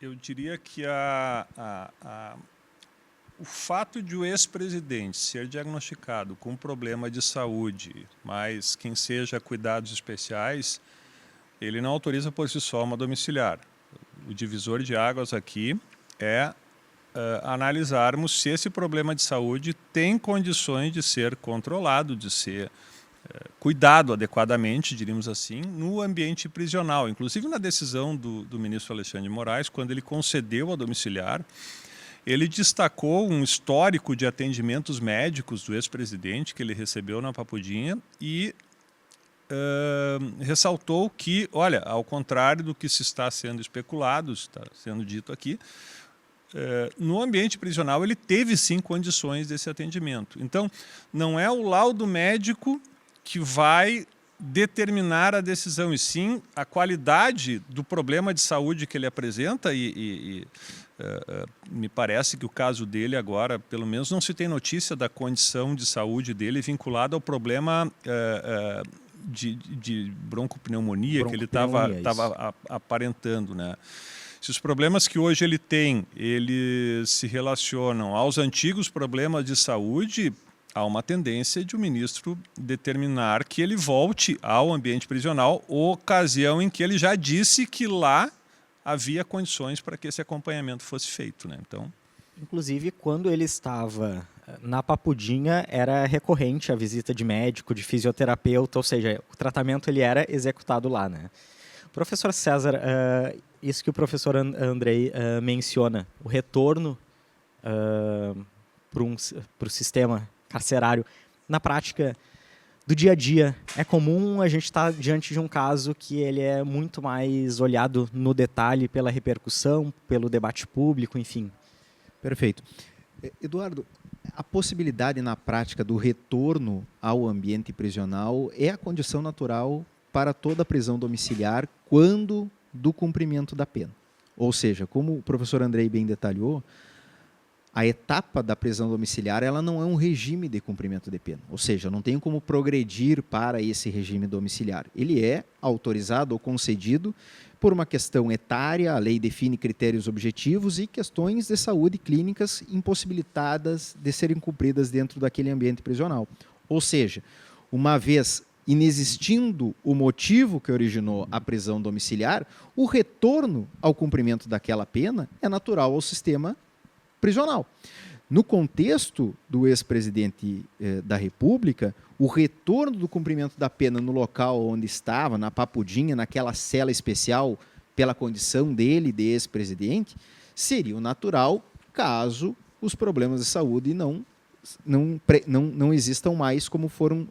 Eu diria que o fato de o ex-presidente ser diagnosticado com um problema de saúde, mas quem seja cuidados especiais, ele não autoriza por si só uma domiciliar. O divisor de águas aqui é analisarmos se esse problema de saúde tem condições de ser controlado, de ser cuidado adequadamente, diríamos assim, no ambiente prisional. Inclusive na decisão do ministro Alexandre de Moraes, quando ele concedeu a domiciliar, ele destacou um histórico de atendimentos médicos do ex-presidente que ele recebeu na Papudinha e ressaltou que, olha, ao contrário do que se está sendo especulado, está sendo dito aqui, no ambiente prisional ele teve sim condições desse atendimento. Então, não é o laudo médico que vai determinar a decisão, e sim a qualidade do problema de saúde que ele apresenta me parece que o caso dele agora, pelo menos não se tem notícia da condição de saúde dele vinculada ao problema de broncopneumonia que ele estava aparentando, né? Se os problemas que hoje ele tem, eles se relacionam aos antigos problemas de saúde, há uma tendência de o ministro determinar que ele volte ao ambiente prisional, ocasião em que ele já disse que lá havia condições para que esse acompanhamento fosse feito, né? Então, inclusive, quando ele estava na Papudinha, era recorrente a visita de médico, de fisioterapeuta, ou seja, o tratamento ele era executado lá, né? Professor César, isso que o professor Andrei menciona, o retorno para o sistema carcerário, na prática do dia a dia, é comum a gente estar diante de um caso que ele é muito mais olhado no detalhe pela repercussão, pelo debate público, enfim. Perfeito. Eduardo, a possibilidade na prática do retorno ao ambiente prisional é a condição natural para toda prisão domiciliar quando do cumprimento da pena. Ou seja, como o professor Andrei bem detalhou, a etapa da prisão domiciliar ela não é um regime de cumprimento de pena. Ou seja, não tem como progredir para esse regime domiciliar. Ele é autorizado ou concedido por uma questão etária, a lei define critérios objetivos e questões de saúde clínicas impossibilitadas de serem cumpridas dentro daquele ambiente prisional. Ou seja, uma vez inexistindo o motivo que originou a prisão domiciliar, o retorno ao cumprimento daquela pena é natural ao sistema prisional. No contexto do ex-presidente da República, o retorno do cumprimento da pena no local onde estava, na Papudinha, naquela cela especial, pela condição dele de ex-presidente, seria o natural caso os problemas de saúde não existam mais como foram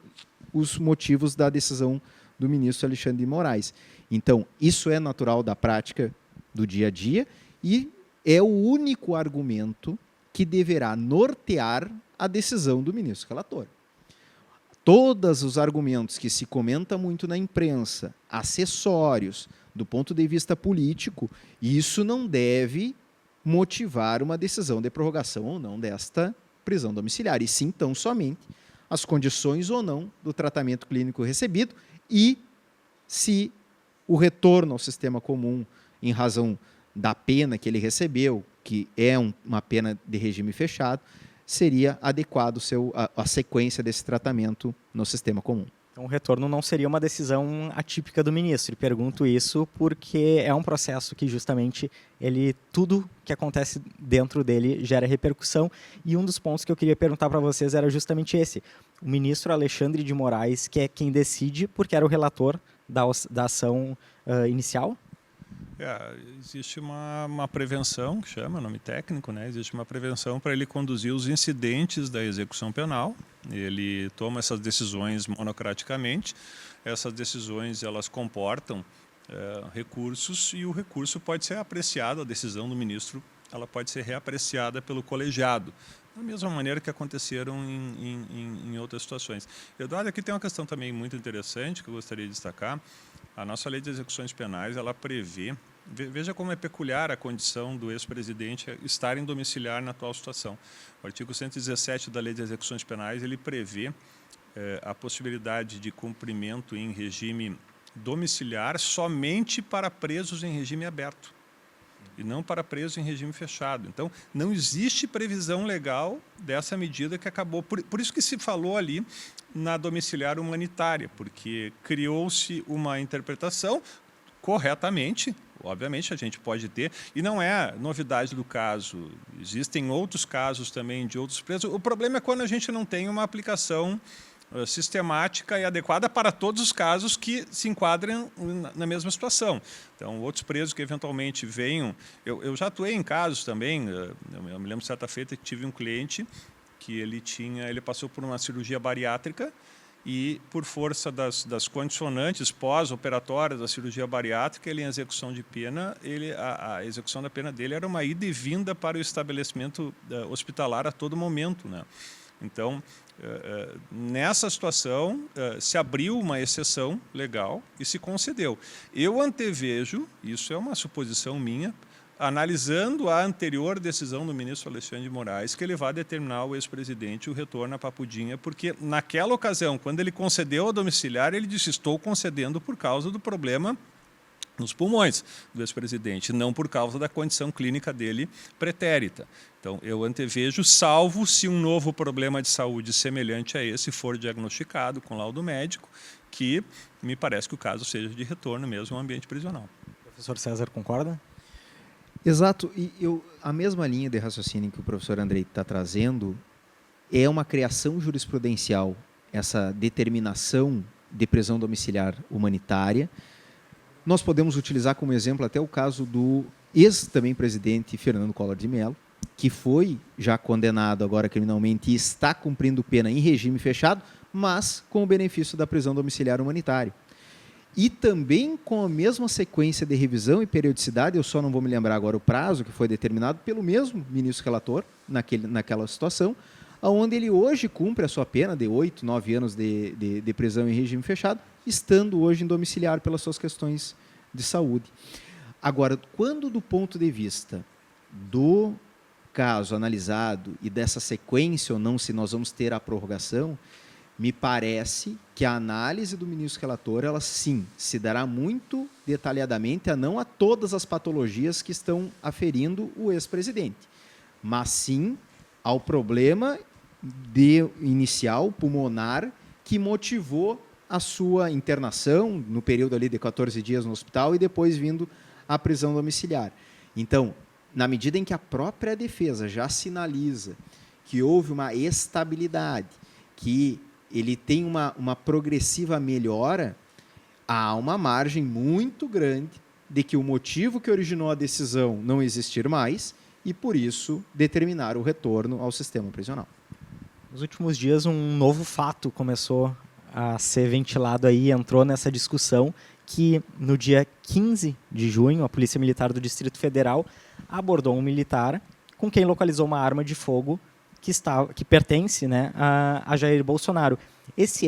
os motivos da decisão do ministro Alexandre de Moraes. Então, isso é natural da prática do dia a dia e é o único argumento que deverá nortear a decisão do ministro relator. Todos os argumentos que se comenta muito na imprensa, acessórios, do ponto de vista político, isso não deve motivar uma decisão de prorrogação ou não desta prisão domiciliar, e sim, tão somente as condições ou não do tratamento clínico recebido e se o retorno ao sistema comum em razão da pena que ele recebeu, que é uma pena de regime fechado, seria adequado a sequência desse tratamento no sistema comum. Então, o retorno não seria uma decisão atípica do ministro. E pergunto isso porque é um processo que justamente tudo que acontece dentro dele gera repercussão. E um dos pontos que eu queria perguntar para vocês era justamente esse. O ministro Alexandre de Moraes, que é quem decide, porque era o relator da ação inicial? Existe uma prevenção, que chama, nome técnico, né? Existe uma prevenção para ele conduzir os incidentes da execução penal. Ele toma essas decisões monocraticamente. Essas decisões elas comportam recursos e o recurso pode ser apreciado, a decisão do ministro ela pode ser reapreciada pelo colegiado, da mesma maneira que aconteceram em outras situações. Eduardo, aqui tem uma questão também muito interessante que eu gostaria de destacar. A nossa lei de execuções penais, ela prevê, veja como é peculiar a condição do ex-presidente estar em domiciliar na atual situação. O artigo 117 da lei de execuções penais, ele prevê a possibilidade de cumprimento em regime domiciliar somente para presos em regime aberto. e não para preso em regime fechado. Então, não existe previsão legal dessa medida que acabou. Por isso que se falou ali na domiciliar humanitária, porque criou-se uma interpretação corretamente. Obviamente, a gente pode ter, e não é novidade do caso, existem outros casos também de outros presos. O problema é quando a gente não tem uma aplicação sistemática e adequada para todos os casos que se enquadram na mesma situação. Então, outros presos que eventualmente venham... Eu já atuei em casos também, eu me lembro certa feita que tive um cliente que ele passou por uma cirurgia bariátrica e, por força das condicionantes pós-operatórias da cirurgia bariátrica, ele, em execução de pena, a execução da pena dele era uma ida e vinda para o estabelecimento hospitalar a todo momento, né? Então, nessa situação, se abriu uma exceção legal e se concedeu. Eu antevejo, isso é uma suposição minha, analisando a anterior decisão do ministro Alexandre de Moraes, que ele vai determinar ao ex-presidente o retorno à Papudinha, porque naquela ocasião, quando ele concedeu a domiciliar, ele disse: estou concedendo por causa do problema nos pulmões do ex-presidente, não por causa da condição clínica dele pretérita. Então, eu antevejo, salvo se um novo problema de saúde semelhante a esse for diagnosticado com laudo médico, que me parece que o caso seja de retorno mesmo ao ambiente prisional. Professor César, concorda? Exato, e a mesma linha de raciocínio que o professor Andrei está trazendo é uma criação jurisprudencial, essa determinação de prisão domiciliar humanitária. Nós podemos utilizar como exemplo até o caso do ex-também presidente Fernando Collor de Mello, que foi já condenado agora criminalmente e está cumprindo pena em regime fechado, mas com o benefício da prisão domiciliar humanitária. E também com a mesma sequência de revisão e periodicidade, eu só não vou me lembrar agora o prazo que foi determinado pelo mesmo ministro relator naquela situação, onde ele hoje cumpre a sua pena de 8, 9 anos de prisão em regime fechado, estando hoje em domiciliar pelas suas questões de saúde. Agora, quando do ponto de vista do caso analisado e dessa sequência ou não, se nós vamos ter a prorrogação, me parece que a análise do ministro relator, ela sim, se dará muito detalhadamente, não a todas as patologias que estão aferindo o ex-presidente, mas sim ao problema inicial, pulmonar, que motivou a sua internação no período ali de 14 dias no hospital e depois vindo à prisão domiciliar. Então, na medida em que a própria defesa já sinaliza que houve uma estabilidade, que ele tem uma progressiva melhora, há uma margem muito grande de que o motivo que originou a decisão não existir mais e, por isso, determinar o retorno ao sistema prisional. Nos últimos dias, um novo fato começou a ser ventilado aí, entrou nessa discussão, que no dia 15 de junho, a Polícia Militar do Distrito Federal abordou um militar com quem localizou uma arma de fogo que pertence, né, a Jair Bolsonaro. Esse